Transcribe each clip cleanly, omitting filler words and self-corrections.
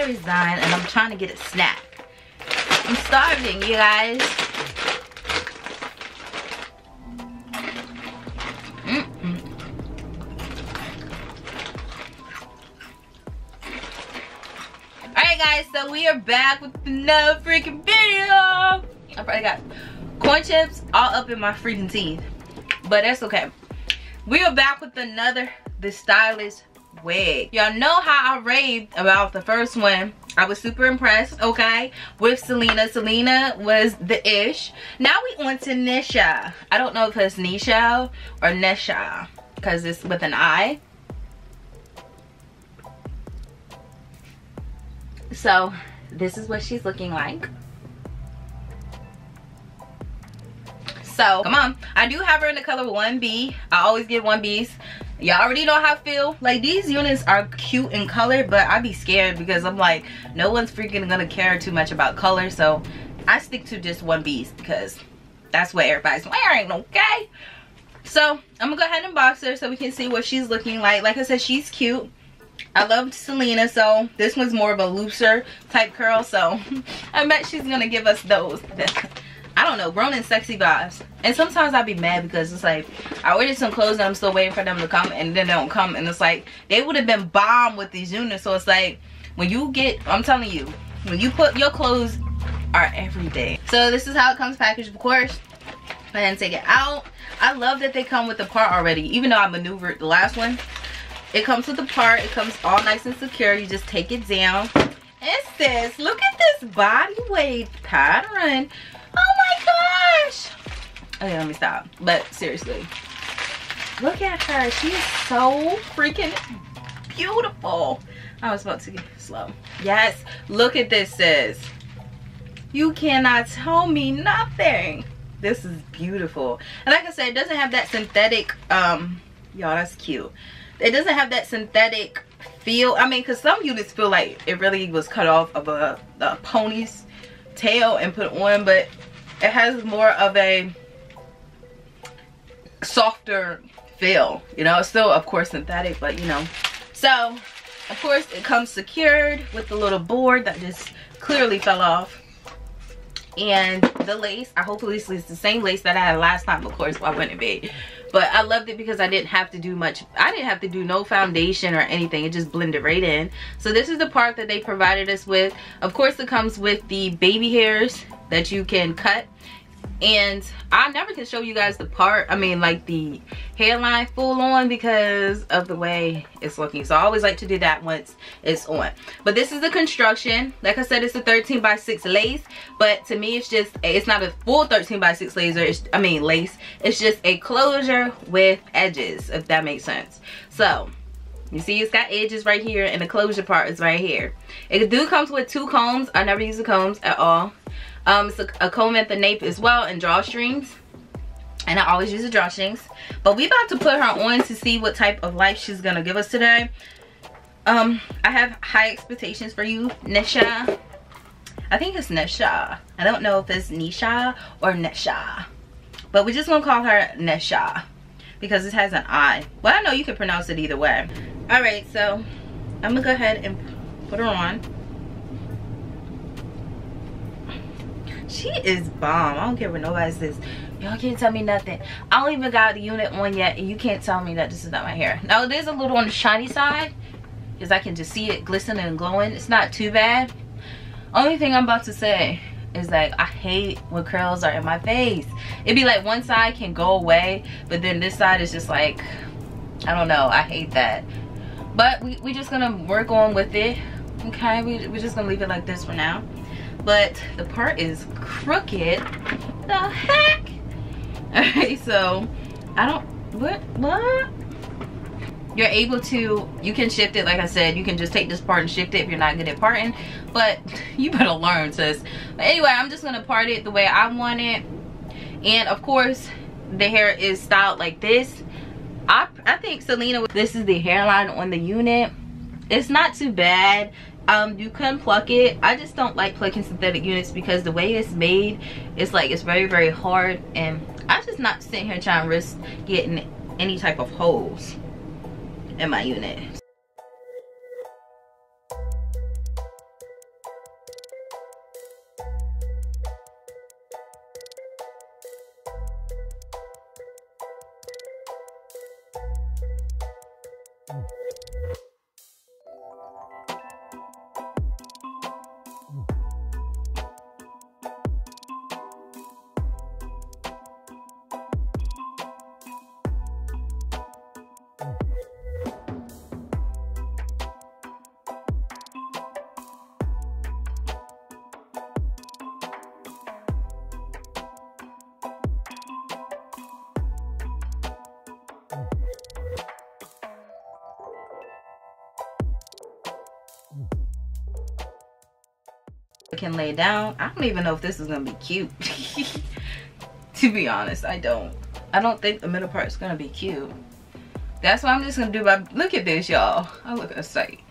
is dying and I'm trying to get a snack. I'm starving, you guys. Alright guys, so we are back with another freaking video. I probably got corn chips all up in my freaking teeth, but that's okay. We are back with another the Stylist wig. Y'all know how I raved about the first one. I was super impressed, okay, with Selena. Selena was the ish. Now we on to Nisha. I don't know if it's Nisha or Nisha because it's with an I. So this is what she's looking like. So come on, I do have her in the color 1B. I always get 1Bs. Y'all already know how I feel. Like, these units are cute in color, but I be scared because I'm like, no one's freaking gonna care too much about color, so I stick to just 1Bs because that's what everybody's wearing, okay? So I'm gonna go ahead and box her so we can see what she's looking like. Like I said, she's cute. I loved Selena, so this one's more of a looser type curl, so I bet she's gonna give us those. I don't know, grown and sexy vibes. And sometimes I'd be mad because it's like, I ordered some clothes and I'm still waiting for them to come, and then they don't come, and it's like, they would have been bomb with these units. So it's like, when you get, I'm telling you, when you put, your clothes are everything. So this is how it comes packaged, of course. Go ahead and take it out. I love that they come with the part already, even though I maneuvered the last one. It comes with the part, it comes all nice and secure. You just take it down. It says, look at this body weight pattern. Oh my gosh. Okay, let me stop. But seriously, look at her. She's so freaking beautiful. I was about to get slow. Yes, look at this, sis. You cannot tell me nothing. This is beautiful. And like I said, it doesn't have that synthetic, y'all, that's cute. It doesn't have that synthetic feel. I mean, because some units feel like it really was cut off of a pony's tail and put on, but it has more of a softer feel, you know. It's still, of course, synthetic, but you know. So of course it comes secured with the little board that just clearly fell off, and the lace. I hope this is the same lace that I had last time. Of course, why wouldn't it be? But I loved it because I didn't have to do much. I didn't have to do no foundation or anything. It just blended right in. So this is the part that they provided us with. Of course, it comes with the baby hairs that you can cut. And I never can show you guys the part, I mean like the hairline full on, because of the way it's looking. So I always like to do that once it's on. But this is the construction. Like I said, it's a 13x6 lace, but to me it's just, it's not a full 13x6 lace. It's just a closure with edges, if that makes sense. So you see it's got edges right here, and the closure part is right here. It comes with 2 combs. I never use the combs at all. It's a comb at the nape as well, and drawstrings, and I always use the drawstrings. But we about to put her on to see what type of life she's gonna give us today. I have high expectations for you, Nisha. I think it's Nisha. I don't know if it's Nisha or Nisha, but we're just gonna call her Nisha because it has an I. Well, I know you can pronounce it either way. All right, so I'm gonna go ahead and put her on. She is bomb. I don't care what nobody says. Y'all can't tell me nothing. I don't even got the unit on yet, and you can't tell me that this is not my hair. Now it is a little on the shiny side because I can just see it glistening and glowing. It's not too bad. Only thing I'm about to say is like, I hate when curls are in my face. It'd be like one side can go away, but then this side is just like, I don't know. I hate that. But we just gonna work on with it. Okay, we're just gonna leave it like this for now. But the part is crooked. The heck? Alright, so I don't, what? You're able to, you can shift it. Like I said, you can just take this part and shift it if you're not good at parting, but you better learn, sis. But anyway, I'm just gonna part it the way I want it. And of course the hair is styled like this. I think Selena, this is the hairline on the unit. It's not too bad. You can pluck it. I just don't like plucking synthetic units because the way it's made, it's like, it's very, very hard, and I'm just not sitting here trying to risk getting any type of holes in my unit. can lay down. I don't even know if this is gonna be cute. To be honest, I don't think the middle part is gonna be cute. That's what I'm just gonna do. Look at this, y'all. I look at a sight.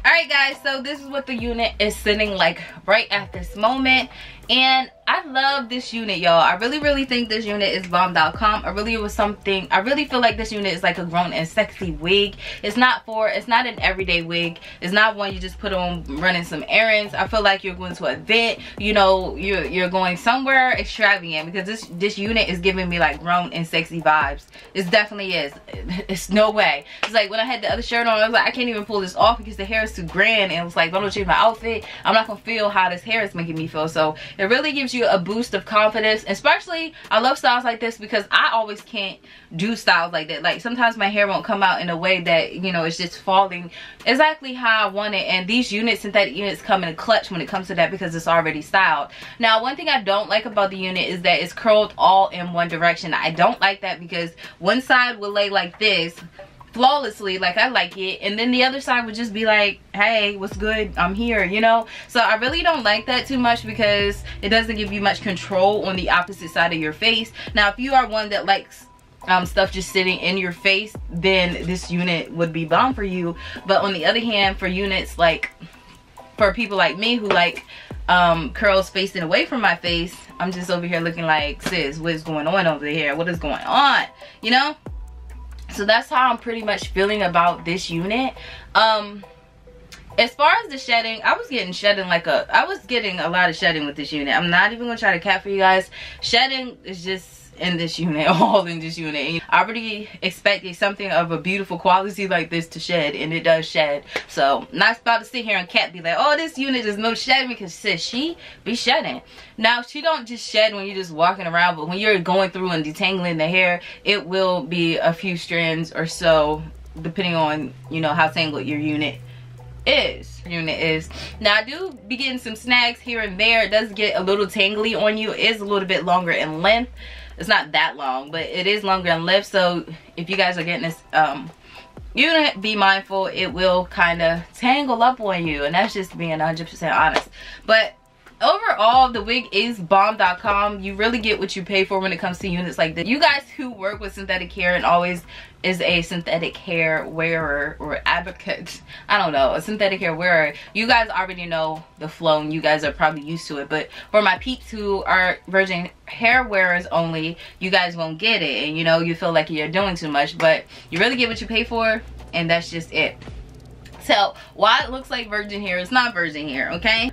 Alright guys, so this is what the unit is sitting like right at this moment, and I love this unit, y'all. I really think this unit is bomb.com. I really feel like this unit is like a grown and sexy wig. It's not an everyday wig. It's not one you just put on running some errands. I feel like you're going to an event, you know, you're going somewhere extravagant, because this unit is giving me like grown and sexy vibes. It definitely is. It's no way. It's like when I had the other shirt on, I was like, I can't even pull this off because the hair is too grand, and it was like, if I don't change my outfit, I'm not gonna feel how this hair is making me feel. So it really gives you a boost of confidence. Especially, I love styles like this because I always can't do styles like that. Like sometimes my hair won't come out in a way that, you know, it's just falling exactly how I want it, and these units, synthetic units, come in a clutch when it comes to that because it's already styled. Now, one thing I don't like about the unit is that it's curled all in one direction. I don't like that because one side will lay like this flawlessly, like I like it, and then the other side would just be like, hey, what's good, I'm here, you know. So I really don't like that too much because it doesn't give you much control on the opposite side of your face. Now, if you are one that likes stuff just sitting in your face, then this unit would be bomb for you. But on the other hand, for units like, for people like me who like curls facing away from my face, I'm just over here looking like, sis, what is going on over here? What is going on, you know? So that's how I'm pretty much feeling about this unit. As far as the shedding, I was getting a lot of shedding with this unit. I'm not even gonna try to cap for you guys. Shedding is just in this unit, all in this unit. And I already expected something of a beautiful quality like this to shed, and it does shed. So I'm not about to sit here and cap be like, oh, this unit is no shedding, because sis, she be shedding. Now, she don't just shed when you're just walking around, but when you're going through and detangling the hair, it will be a few strands or so, depending on, you know, how tangled your unit is. Now, I do be getting some snags here and there. It does get a little tangly on you. It is a little bit longer in length. It's not that long, but it is longer in length. So if you guys are getting this unit, be mindful, it will kind of tangle up on you, and that's just being 100% honest. But overall, the wig is bomb.com. You really get what you pay for when it comes to units like this. You guys who work with synthetic hair and always is a synthetic hair wearer or advocate, I don't know, a synthetic hair wearer, you guys already know the flow and you guys are probably used to it. But for my peeps who are virgin hair wearers only, you guys won't get it, and you know, you feel like you're doing too much, but you really get what you pay for, and that's just it. So while it looks like virgin hair, it's not virgin hair, okay?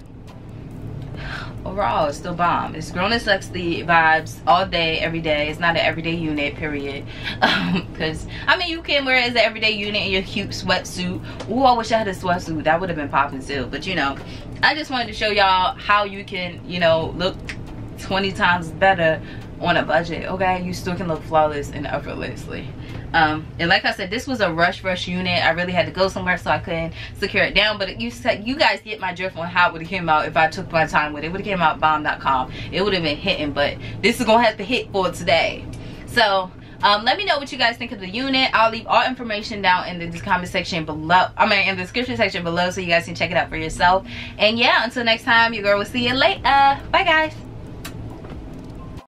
Overall, it's still bomb. It's grown and sexy vibes all day, every day. It's not an everyday unit, period. Because I mean, you can wear it as an everyday unit in your cute sweatsuit. Ooh, I wish I had a sweatsuit. That would have been popping still. But you know, I just wanted to show y'all how you can, you know, look 20 times better on a budget. Okay, you still can look flawless and effortlessly. And like I said, this was a rush unit. I really had to go somewhere, so I couldn't secure it down. But you guys get my drift on how it would have came out if I took my time with it. It would have came out bomb.com. It would have been hitting, but this is gonna have to hit for today. So let me know what you guys think of the unit. I'll leave all information down in the comment section below. I mean, in the description section below, so you guys can check it out for yourself. And yeah, until next time, your girl will see you later. Bye guys.